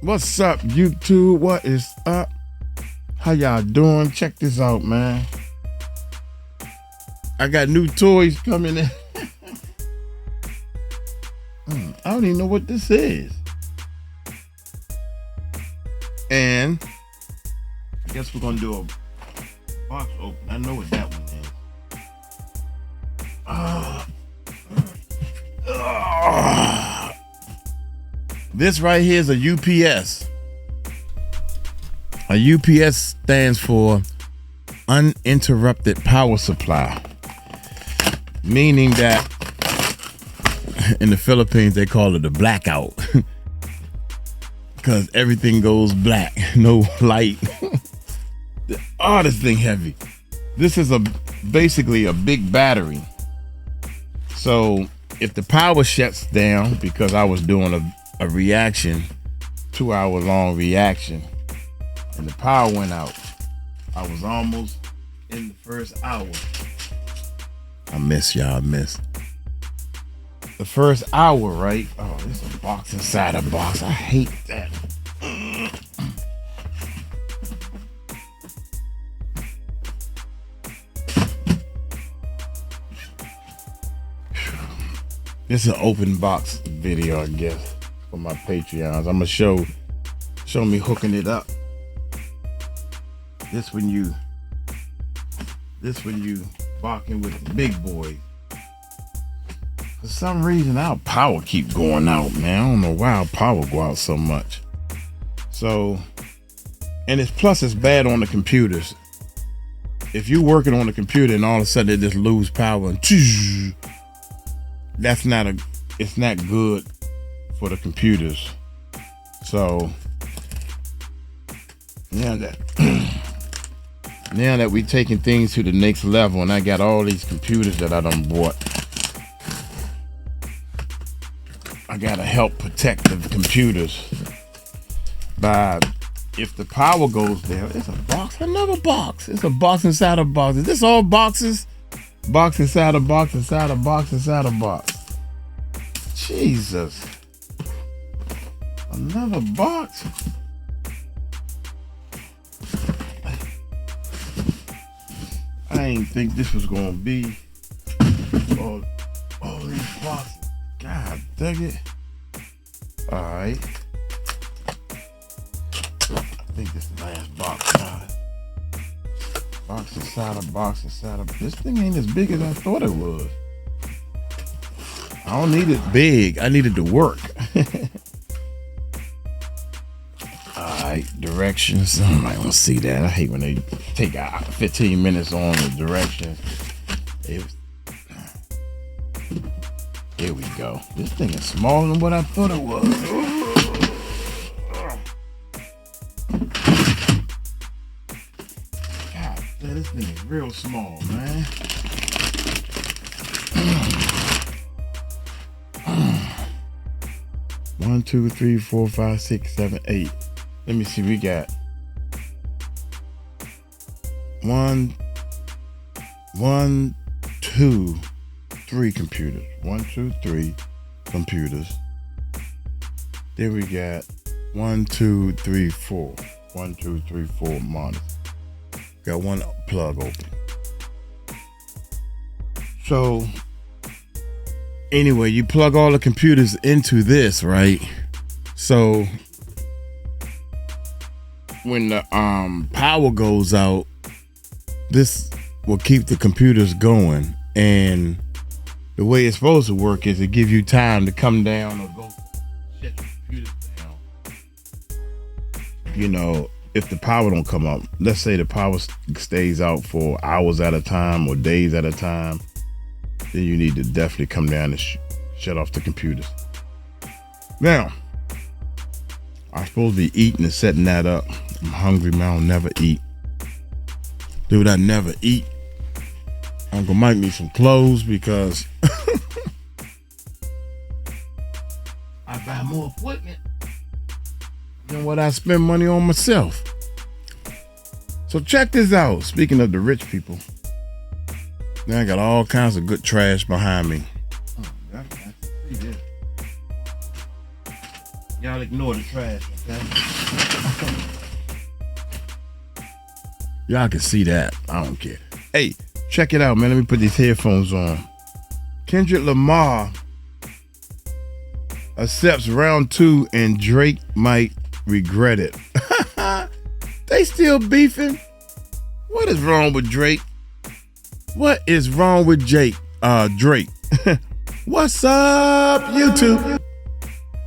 What's up, YouTube? What is up? How y'all doing? Check this out, man. I got new toys coming in. I don't even know what this is. And I guess we're gonna do a box open. I know what that one is. This right here is a UPS. A UPS stands for uninterrupted power supply, meaning that in the Philippines they call it a blackout because everything goes black, no light. Oh, this thing heavy. This is basically a big battery. So if the power shuts down, because I was doing a reaction, 2-hour long reaction, and the power went out, I was almost in the first hour. I miss y'all, the first hour, right? Oh, there's a box inside a box. I hate that. This is an open box video, I guess, for my Patreons. I'm gonna show me hooking it up. This when you barking with the big boys. For some reason, our power keep going out, man. I don't know why our power go out so much. So, and it's bad on the computers. If you're working on the computer and all of a sudden it just lose power and it's not good for the computers. So now that we taking things to the next level, and I got all these computers that I done bought, I gotta help protect the computers by, if the power goes there, it's a box, another box. It's a box inside a box. Is this all boxes? Box inside a box inside a box inside a box. Jesus. Another box? I ain't think this was gonna be all these boxes. God dang it. Alright. I think this is the last box. Box inside a box inside a... This thing ain't as big as I thought it was. I don't need it big. I need it to work. Alright, directions. I might want to see that. I hate when they take 15 minutes on the directions. Here we go. This thing is smaller than what I thought it was. God, this thing is real small, man. 1, 2, 3, 4, 5, 6, 7, 8. Let me see. We got 1, 2, 3 computers. 1, 2, 3 computers. Then we got 1, 2, 3, 4. 1, 2, 3, 4 monitors. Got one plug open. So anyway, you plug all the computers into this, right? So when the power goes out, this will keep the computers going. And the way it's supposed to work is to give you time to come down or go shut your computers down. You know, if the power don't come up, let's say the power stays out for hours at a time or days at a time, then you need to definitely come down and shut off the computers. Now, I'm supposed to be eating and setting that up. I'm hungry, man. I'll never eat. Dude, I never eat. I'm gonna make me some clothes because I buy more equipment than what I spend money on myself. So check this out. Speaking of the rich people, now I got all kinds of good trash behind me. Oh, I see this. Y'all ignore the trash, okay? Y'all can see that. I don't care. Hey, check it out, man. Let me put these headphones on. Kendrick Lamar accepts round 2 and Drake might regret it. They still beefing? What is wrong with Drake? What is wrong with Drake? What's up, YouTube?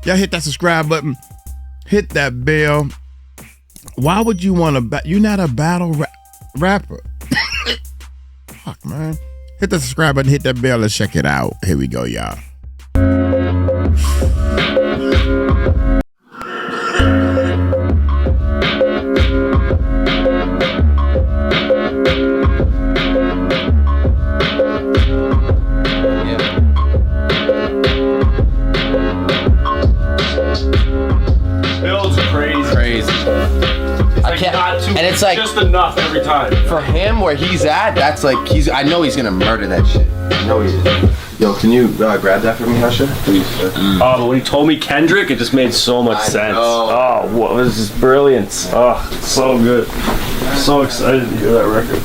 Y'all hit that subscribe button. Hit that bell. Why would you want to you're not a battle rapper. Fuck, man. Hit the subscribe button, hit that bell, let's check it out. Here we go, y'all. And it's like just enough every time. For him, where he's at, that's like I know he's gonna murder that shit. I know he is. Yo, can you grab that for me, Husha? Please. Oh, but when he told me Kendrick, it just made so much sense. Oh, what was this brilliance? Oh, so good. So excited to hear that record.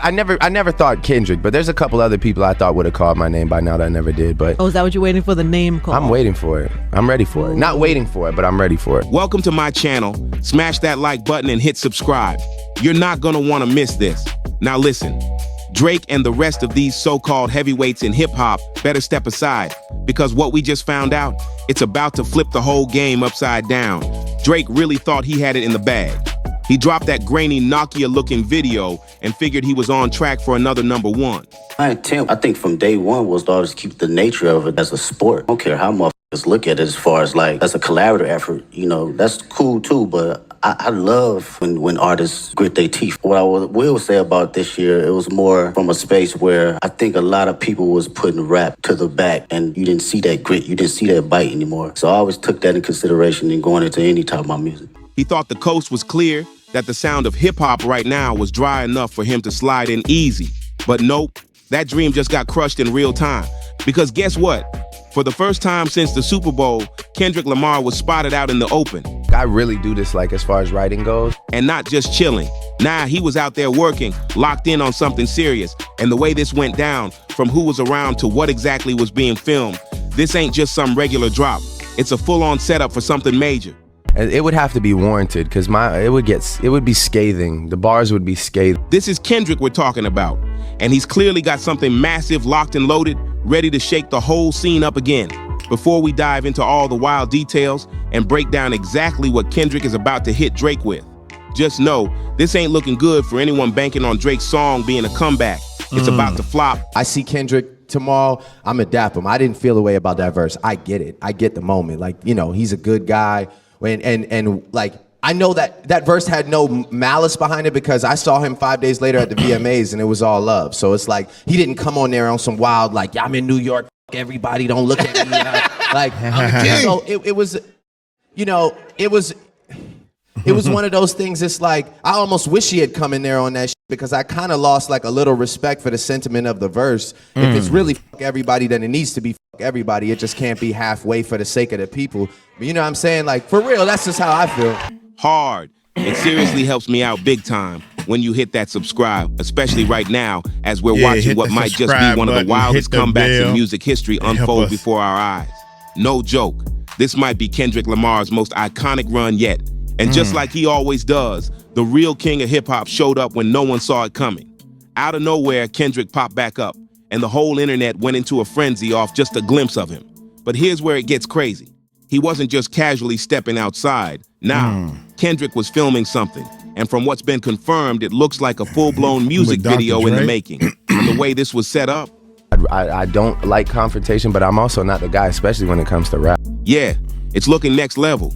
I never thought Kendrick, but there's a couple other people I thought would have called my name by now that I never did. But oh, is that what you're waiting for, the name call? I'm waiting for it. I'm ready for it. Not waiting for it, but I'm ready for it. Welcome to my channel. Smash that like button and hit subscribe. You're not gonna wanna miss this. Now listen, Drake and the rest of these so-called heavyweights in hip hop better step aside, because what we just found out, it's about to flip the whole game upside down. Drake really thought he had it in the bag. He dropped that grainy Nokia-looking video and figured he was on track for another #1. My intent, I think from day one, was to always keep the nature of it as a sport. I don't care how motherfuckers look at it as far as like, as a collaborative effort, you know, that's cool too, but I love when artists grit their teeth. What I will say about this year, it was more from a space where I think a lot of people was putting rap to the back and you didn't see that grit, you didn't see that bite anymore. So I always took that in consideration in going into any type of my music. He thought the coast was clear, that the sound of hip-hop right now was dry enough for him to slide in easy. But nope, that dream just got crushed in real time. Because guess what? For the first time since the Super Bowl, Kendrick Lamar was spotted out in the open. I really do this, like, as far as writing goes. And not just chilling. Nah, he was out there working, locked in on something serious. And the way this went down, from who was around to what exactly was being filmed, this ain't just some regular drop. It's a full-on setup for something major. It would have to be warranted, because it would be scathing. The bars would be scathing. This is Kendrick we're talking about, and he's clearly got something massive locked and loaded, ready to shake the whole scene up again. Before we dive into all the wild details and break down exactly what Kendrick is about to hit Drake with, just know this ain't looking good for anyone banking on Drake's song being a comeback. It's about to flop. I see Kendrick tomorrow, I'm gonna dap him. I didn't feel the way about that verse. I get it. I get the moment. Like, you know, he's a good guy. And like, I know that verse had no malice behind it because I saw him 5 days later at the VMAs and it was all love. So it's like, he didn't come on there on some wild, like, yeah, I'm in New York, everybody don't look at me. Like, so it was, you know, it was one of those things. It's like, I almost wish he had come in there on that shit because I kind of lost like a little respect for the sentiment of the verse. If it's really fuck everybody, then it needs to be fuck everybody. It just can't be halfway for the sake of the people. But you know what I'm saying? Like, for real, that's just how I feel. Hard. It seriously helps me out big time when you hit that subscribe, especially right now as we're watching what might just be one of the wildest comebacks in music history unfold before our eyes. No joke. This might be Kendrick Lamar's most iconic run yet. And just like he always does, the real king of hip-hop showed up when no one saw it coming. Out of nowhere, Kendrick popped back up, and the whole internet went into a frenzy off just a glimpse of him. But here's where it gets crazy. He wasn't just casually stepping outside. Nah, Kendrick was filming something. And from what's been confirmed, it looks like a full-blown music video in the making. And the way this was set up. I don't like confrontation, but I'm also not the guy, especially when it comes to rap. Yeah, it's looking next level.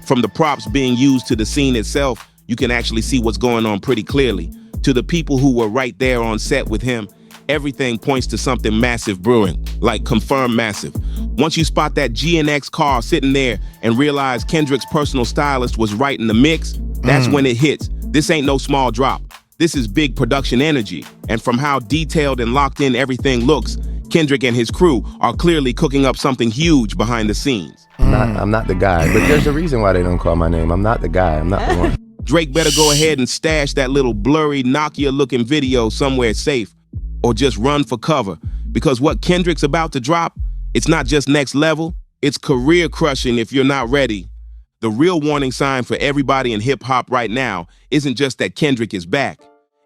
From the props being used to the scene itself, you can actually see what's going on pretty clearly. To the people who were right there on set with him, everything points to something massive brewing, like confirmed massive. Once you spot that GNX car sitting there and realize Kendrick's personal stylist was right in the mix, that's when it hits. This ain't no small drop. This is big production energy. And from how detailed and locked in everything looks, Kendrick and his crew are clearly cooking up something huge behind the scenes. I'm not the guy, but there's a reason why they don't call my name. I'm not the guy. I'm not the one. Drake better go ahead and stash that little blurry Nokia-looking video somewhere safe, or just run for cover, because what Kendrick's about to drop, it's not just next level, it's career-crushing if you're not ready. The real warning sign for everybody in hip-hop right now isn't just that Kendrick is back.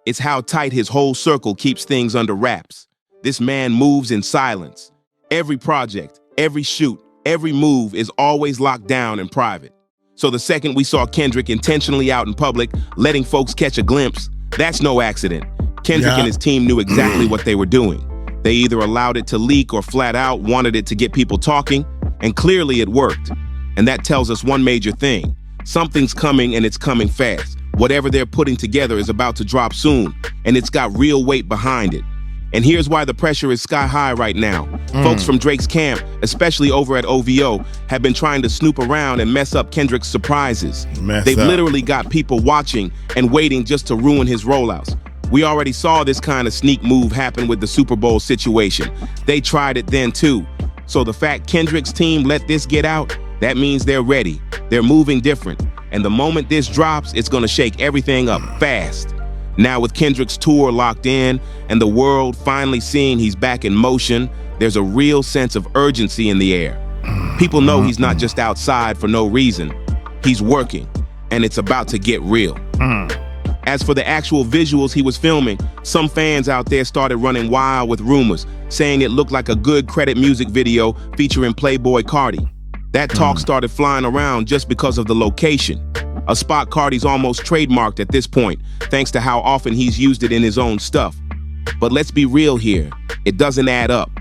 It's how tight his whole circle keeps things under wraps. This man moves in silence. Every project, every shoot, every move is always locked down in private. So the second we saw Kendrick intentionally out in public, letting folks catch a glimpse, that's no accident. Kendrick and his team knew exactly what they were doing. They either allowed it to leak or flat out wanted it to get people talking, and clearly it worked. And that tells us one major thing. Something's coming, and it's coming fast. Whatever they're putting together is about to drop soon, and it's got real weight behind it. And here's why the pressure is sky high right now. Folks from Drake's camp, especially over at OVO, have been trying to snoop around and mess up Kendrick's surprises. They've literally got people watching and waiting just to ruin his rollouts. We already saw this kind of sneak move happen with the Super Bowl situation. They tried it then too. So the fact Kendrick's team let this get out, that means they're ready. They're moving different. And the moment this drops, it's gonna shake everything up fast. Now with Kendrick's tour locked in and the world finally seeing he's back in motion, there's a real sense of urgency in the air. People know he's not just outside for no reason. He's working, and it's about to get real. As for the actual visuals he was filming, some fans out there started running wild with rumors, saying it looked like a good credit music video featuring Playboy Cardi. That talk started flying around just because of the location. A spot Cardi's almost trademarked at this point, thanks to how often he's used it in his own stuff. But let's be real here, it doesn't add up.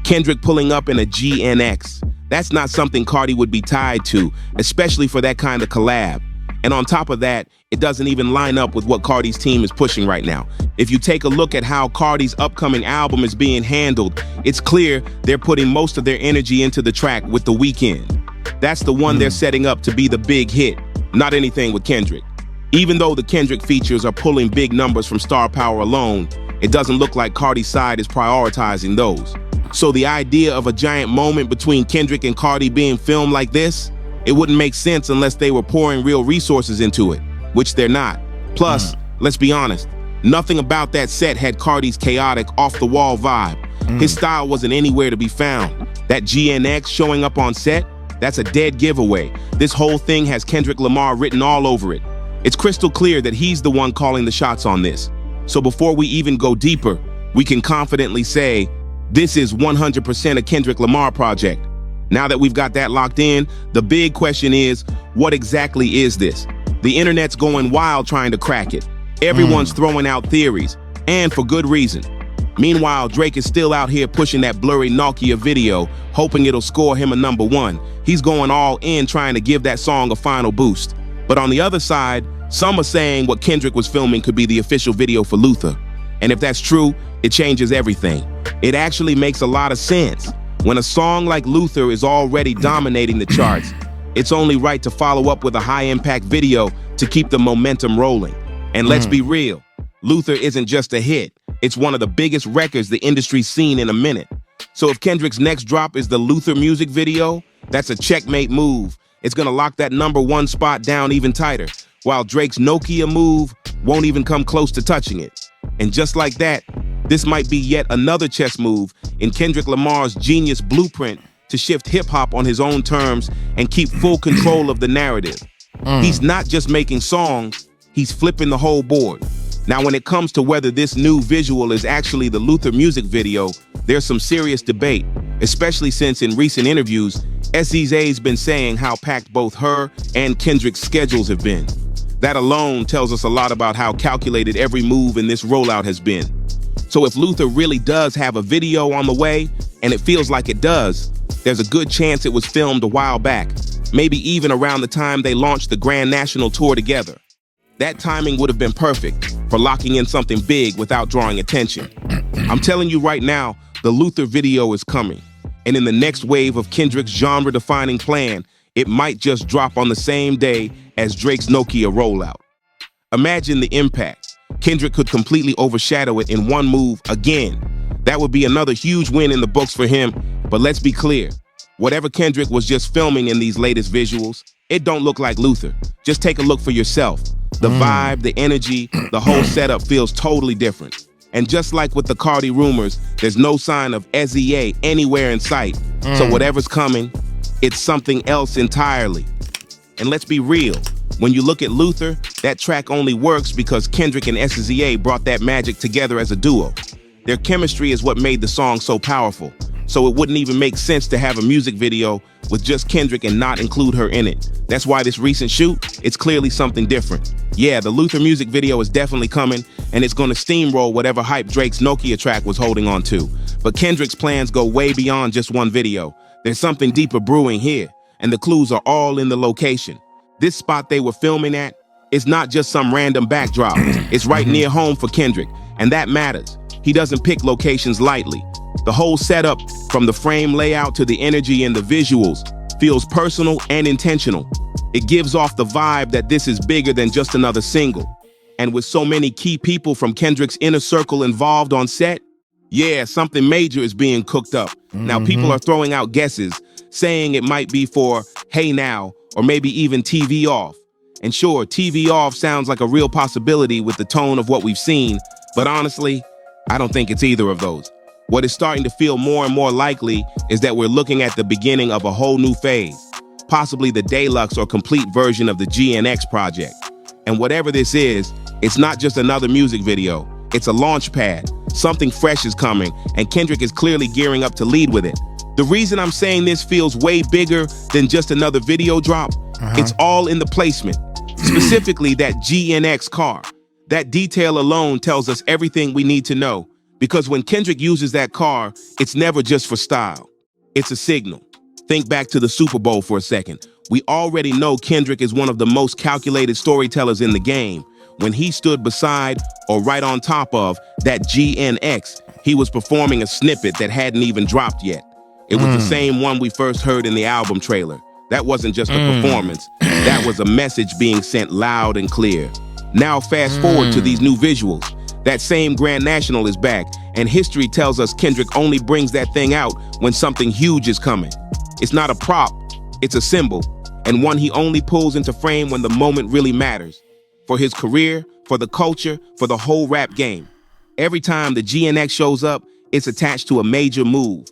Kendrick pulling up in a GNX, that's not something Cardi would be tied to, especially for that kind of collab. And on top of that, it doesn't even line up with what Cardi's team is pushing right now. If you take a look at how Cardi's upcoming album is being handled, it's clear they're putting most of their energy into the track with The Weeknd. That's the one they're setting up to be the big hit, not anything with Kendrick. Even though the Kendrick features are pulling big numbers from star power alone, it doesn't look like Cardi's side is prioritizing those. So the idea of a giant moment between Kendrick and Cardi being filmed like this, it wouldn't make sense unless they were pouring real resources into it, which they're not. Plus, let's be honest, nothing about that set had Cardi's chaotic, off-the-wall vibe. His style wasn't anywhere to be found. That GNX showing up on set, that's a dead giveaway. This whole thing has Kendrick Lamar written all over it. It's crystal clear that he's the one calling the shots on this. So before we even go deeper, we can confidently say, this is 100% a Kendrick Lamar project. Now that we've got that locked in, the big question is, what exactly is this? The internet's going wild trying to crack it. Everyone's throwing out theories, and for good reason. Meanwhile, Drake is still out here pushing that blurry Nokia video, hoping it'll score him a #1. He's going all in trying to give that song a final boost. But on the other side, some are saying what Kendrick was filming could be the official video for Luther. And if that's true, it changes everything. It actually makes a lot of sense. When a song like Luther is already dominating the charts, it's only right to follow up with a high-impact video to keep the momentum rolling. And let's be real, Luther isn't just a hit. It's one of the biggest records the industry's seen in a minute. So if Kendrick's next drop is the Luther music video, that's a checkmate move. It's gonna lock that #1 spot down even tighter, while Drake's Nokia move won't even come close to touching it. And just like that, this might be yet another chess move in Kendrick Lamar's genius blueprint to shift hip-hop on his own terms and keep full control of the narrative. He's not just making songs, he's flipping the whole board. Now, when it comes to whether this new visual is actually the Luther music video, there's some serious debate, especially since in recent interviews, SZA's been saying how packed both her and Kendrick's schedules have been. That alone tells us a lot about how calculated every move in this rollout has been. So if Luther really does have a video on the way, and it feels like it does, there's a good chance it was filmed a while back, maybe even around the time they launched the Grand National Tour together. That timing would have been perfect for locking in something big without drawing attention. I'm telling you right now, the Luther video is coming. And in the next wave of Kendrick's genre-defining plan, it might just drop on the same day as Drake's Nokia rollout. Imagine the impact. Kendrick could completely overshadow it in one move again. That would be another huge win in the books for him, but let's be clear. Whatever Kendrick was just filming in these latest visuals, it don't look like Luther. Just take a look for yourself. The vibe, the energy, the whole setup feels totally different. And just like with the Cardi rumors, there's no sign of 𝗟𝗓𝗡𝗞𝗦 anywhere in sight. So whatever's coming, it's something else entirely. And let's be real, when you look at Luther, that track only works because Kendrick and 𝗟𝗓𝗡𝗞𝗦 brought that magic together as a duo. Their chemistry is what made the song so powerful. So it wouldn't even make sense to have a music video with just Kendrick and not include her in it. That's why this recent shoot, it's clearly something different. Yeah, the Luther music video is definitely coming, and it's gonna steamroll whatever hype Drake's Nokia track was holding on to. But Kendrick's plans go way beyond just one video. There's something deeper brewing here, and the clues are all in the location. This spot they were filming at is not just some random backdrop. It's right near home for Kendrick, and that matters. He doesn't pick locations lightly. The whole setup, from the frame layout to the energy and the visuals, feels personal and intentional. It gives off the vibe that this is bigger than just another single. And with so many key people from Kendrick's inner circle involved on set, yeah, something major is being cooked up. Now people are throwing out guesses, saying it might be for Hey Now, or maybe even TV Off. And sure, TV Off sounds like a real possibility with the tone of what we've seen, but honestly, I don't think it's either of those. What is starting to feel more and more likely is that we're looking at the beginning of a whole new phase, possibly the deluxe or complete version of the GNX project. And whatever this is, it's not just another music video, it's a launch pad. Something fresh is coming, and Kendrick is clearly gearing up to lead with it. The reason I'm saying this feels way bigger than just another video drop, it's all in the placement, specifically that GNX car. That detail alone tells us everything we need to know. Because when Kendrick uses that car, it's never just for style. It's a signal. Think back to the Super Bowl for a second. We already know Kendrick is one of the most calculated storytellers in the game. When he stood beside or right on top of that GNX, he was performing a snippet that hadn't even dropped yet. It was the same one we first heard in the album trailer. That wasn't just a performance. That was a message being sent loud and clear. Now fast forward to these new visuals. That same Grand National is back, and history tells us Kendrick only brings that thing out when something huge is coming. It's not a prop, it's a symbol, and one he only pulls into frame when the moment really matters. For his career, for the culture, for the whole rap game. Every time the GNX shows up, it's attached to a major move.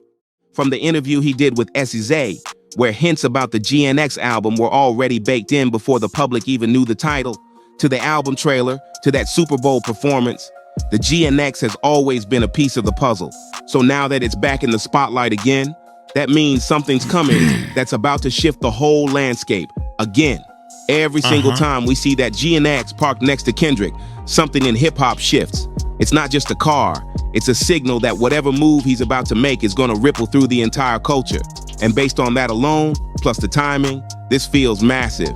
From the interview he did with 𝗟𝗓𝗡𝗞𝗦, where hints about the GNX album were already baked in before the public even knew the title, to the album trailer, to that Super Bowl performance, the GNX has always been a piece of the puzzle. So now that it's back in the spotlight again, that means something's coming that's about to shift the whole landscape again. Every single time we see that GNX parked next to Kendrick, something in hip-hop shifts. It's not just a car, it's a signal that whatever move he's about to make is gonna ripple through the entire culture. And based on that alone, plus the timing, this feels massive.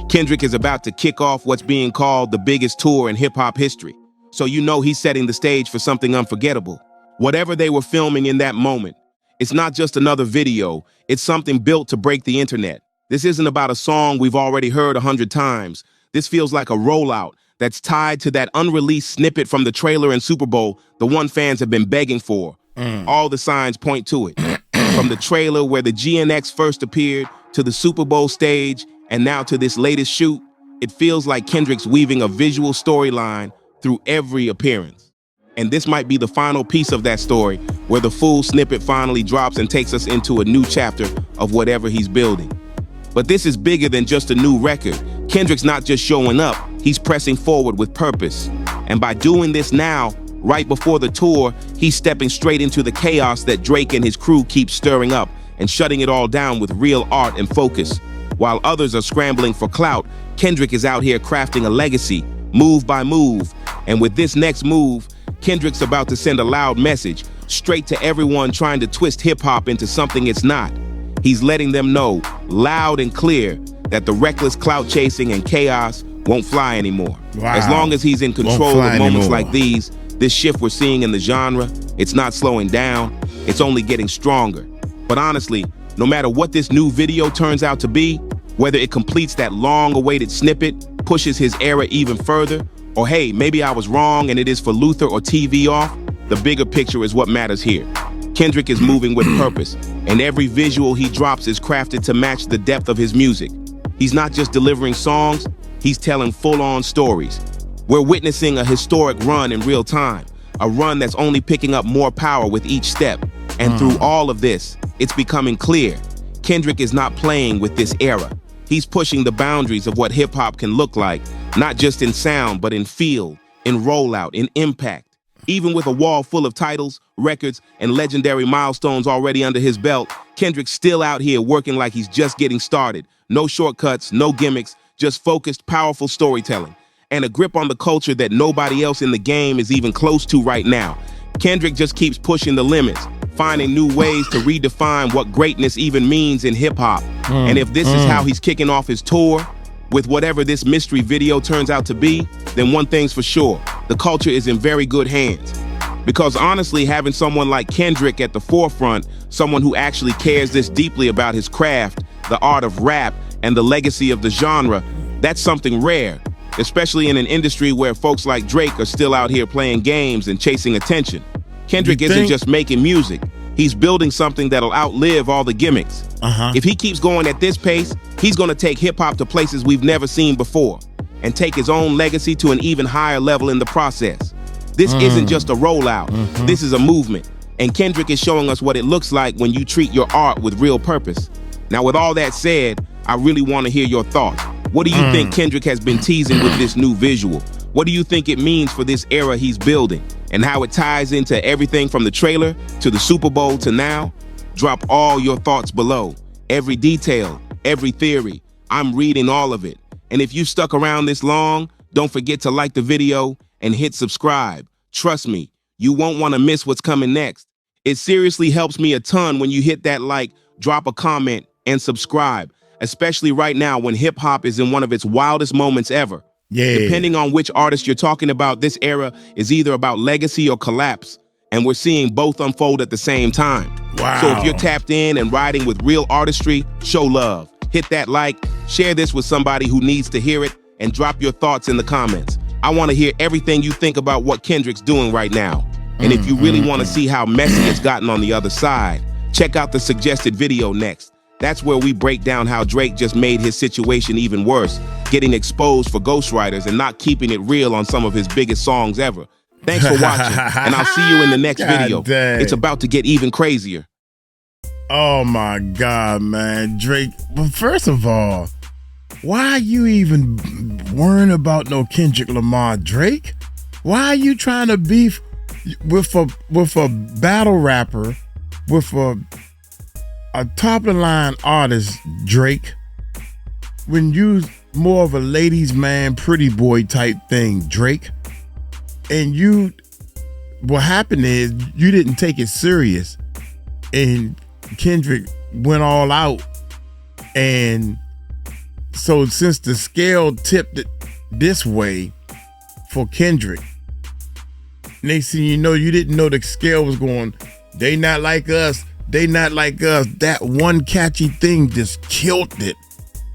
Kendrick is about to kick off what's being called the biggest tour in hip-hop history. So you know he's setting the stage for something unforgettable. Whatever they were filming in that moment, it's not just another video, it's something built to break the internet. This isn't about a song we've already heard 100 times. This feels like a rollout that's tied to that unreleased snippet from the trailer and Super Bowl, the one fans have been begging for. All the signs point to it. From the trailer where the GNX first appeared, to the Super Bowl stage, and now to this latest shoot, it feels like Kendrick's weaving a visual storyline through every appearance. And this might be the final piece of that story, where the full snippet finally drops and takes us into a new chapter of whatever he's building. But this is bigger than just a new record. Kendrick's not just showing up, he's pressing forward with purpose. And by doing this now, right before the tour, he's stepping straight into the chaos that Drake and his crew keep stirring up and shutting it all down with real art and focus. While others are scrambling for clout, Kendrick is out here crafting a legacy, move by move. And with this next move, Kendrick's about to send a loud message straight to everyone trying to twist hip-hop into something it's not. He's letting them know, loud and clear, that the reckless clout chasing and chaos won't fly anymore. Wow. As long as he's in control of moments like these, this shift we're seeing in the genre, it's not slowing down, it's only getting stronger. But honestly, no matter what this new video turns out to be, whether it completes that long-awaited snippet, pushes his era even further, or hey, maybe I was wrong and it is for Luther or TV Off, the bigger picture is what matters here. Kendrick is moving with purpose, and every visual he drops is crafted to match the depth of his music. He's not just delivering songs, he's telling full-on stories. We're witnessing a historic run in real time, a run that's only picking up more power with each step. And through all of this, it's becoming clear. Kendrick is not playing with this era. He's pushing the boundaries of what hip-hop can look like, not just in sound, but in feel, in rollout, in impact. Even with a wall full of titles, records, and legendary milestones already under his belt, Kendrick's still out here working like he's just getting started. No shortcuts, no gimmicks, just focused, powerful storytelling. And a grip on the culture that nobody else in the game is even close to right now. Kendrick just keeps pushing the limits, finding new ways to redefine what greatness even means in hip-hop. And if this is how he's kicking off his tour, with whatever this mystery video turns out to be, then one thing's for sure, the culture is in very good hands. Because honestly, having someone like Kendrick at the forefront, someone who actually cares this deeply about his craft, the art of rap, and the legacy of the genre, that's something rare, especially in an industry where folks like Drake are still out here playing games and chasing attention. Kendrick isn't just making music, he's building something that'll outlive all the gimmicks. If he keeps going at this pace, he's gonna take hip-hop to places we've never seen before, and take his own legacy to an even higher level in the process. This isn't just a rollout, this is a movement, and Kendrick is showing us what it looks like when you treat your art with real purpose. Now, with all that said, I really want to hear your thoughts. What do you think Kendrick has been teasing with this new visual? What do you think it means for this era he's building, and how it ties into everything from the trailer to the Super Bowl to now? Drop all your thoughts below. Every detail, every theory, I'm reading all of it. And if you stuck around this long, don't forget to like the video and hit subscribe. Trust me, you won't want to miss what's coming next. It seriously helps me a ton when you hit that like, drop a comment, and subscribe, especially right now when hip-hop is in one of its wildest moments ever. Depending on which artist you're talking about, this era is either about legacy or collapse, and we're seeing both unfold at the same time. So if you're tapped in and riding with real artistry, show love. Hit that like, share this with somebody who needs to hear it, and drop your thoughts in the comments. I want to hear everything you think about what Kendrick's doing right now. And if you really want to see how messy it's gotten on the other side, check out the suggested video next. That's where we break down how Drake just made his situation even worse, getting exposed for ghostwriters and not keeping it real on some of his biggest songs ever. Thanks for watching, and I'll see you in the next video. Dang. It's about to get even crazier. Oh my God, man. Drake, well, first of all, why are you even worrying about no Kendrick Lamar, Drake? Why are you trying to beef with a battle rapper, with a top of the line artist, Drake, when you more of a ladies man, pretty boy type thing, Drake? And what happened is you didn't take it serious, and Kendrick went all out. And so since the scale tipped it this way for Kendrick, next thing you know, you didn't know the scale was going, they not like us, they not like us. That one catchy thing just killed it.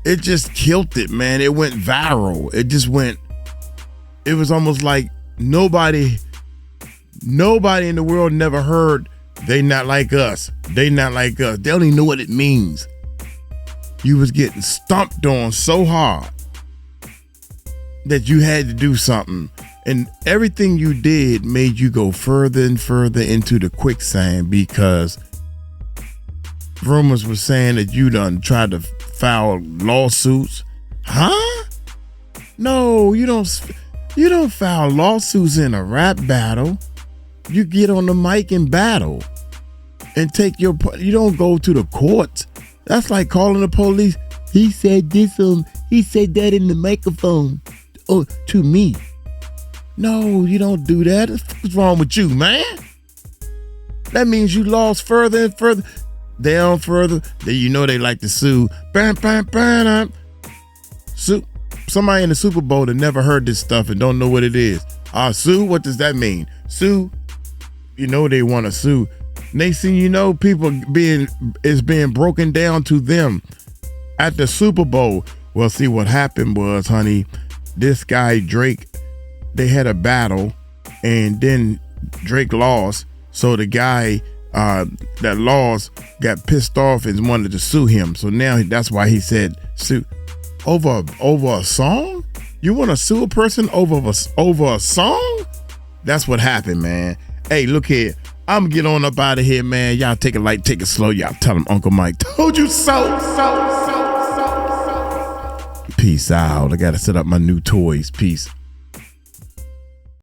It just killed it, man. It went viral. It was almost like nobody in the world never heard they not like us. They not like us. They don't even know what it means. You was getting stomped on so hard that you had to do something. And everything you did made you go further and further into the quicksand, because rumors were saying that you done tried to file lawsuits. Huh? No, you don't file lawsuits in a rap battle. You get on the mic and battle and you don't go to the courts. That's like calling the police. He said this, he said that in the microphone. Oh, to me. No, you don't do that. What's wrong with you, man? That means you lost further and further. Down further. You know they like to sue. Bam, bam, bam. Somebody in the Super Bowl that never heard this stuff and don't know what it is. Sue? What does that mean? Sue? You know they want to sue. Next thing you know, people is being broken down to them at the Super Bowl. Well, see, what happened was, honey, this guy Drake, they had a battle, and then Drake lost, so the guy that lost got pissed off and wanted to sue him. So now that's why he said sue over a song. You want to sue a person over a song? That's what happened, man. Hey, look here. I'm gonna get on up out of here, man. Y'all take it light, take it slow. Y'all tell him Uncle Mike told you so. Peace out. I gotta set up my new toys. Peace.